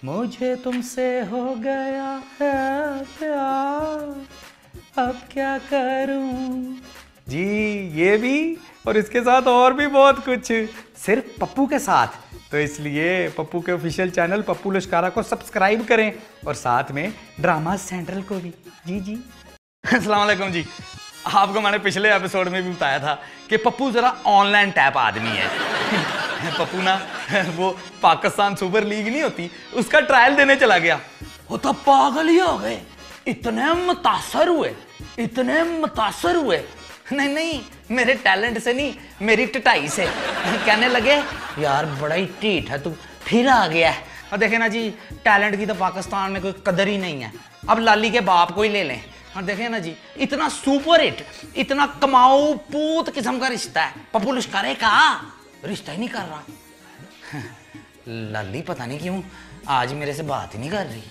मुझे तुमसे हो गया है प्यार, अब क्या करूं जी। ये भी और इसके साथ और भी बहुत कुछ, सिर्फ पप्पू के साथ। तो इसलिए पप्पू के ऑफिशियल चैनल पप्पू लश्कारा को सब्सक्राइब करें और साथ में ड्रामा सेंट्रल को भी। जी जी। अस्सलाम वालेकुम जी। आपको मैंने पिछले एपिसोड में भी बताया था कि पप्पू जरा ऑनलाइन टैप आदमी है। पप्पू ना वो पाकिस्तान सुपर लीग नहीं होती, उसका ट्रायल देने चला गया। वो तो पागल ही हो गए, इतने मुतासर हुए, इतने मुतासर हुए। नहीं नहीं, मेरे टैलेंट से नहीं, मेरी टटाई से। कहने लगे यार बड़ा ही टीठ है तू, फिर आ गया है। और देखे ना जी, टैलेंट की तो पाकिस्तान में कोई कदर ही नहीं है। अब लाली के बाप को ही ले लें। और देखे ना जी, इतना सुपर हिट, इतना कमाऊ पूत किस्म का रिश्ता है। पप्पू लश्कारे का रिश्ता ही नहीं कर रहा। लाली पता नहीं क्यों आज मेरे से बात ही नहीं कर रही।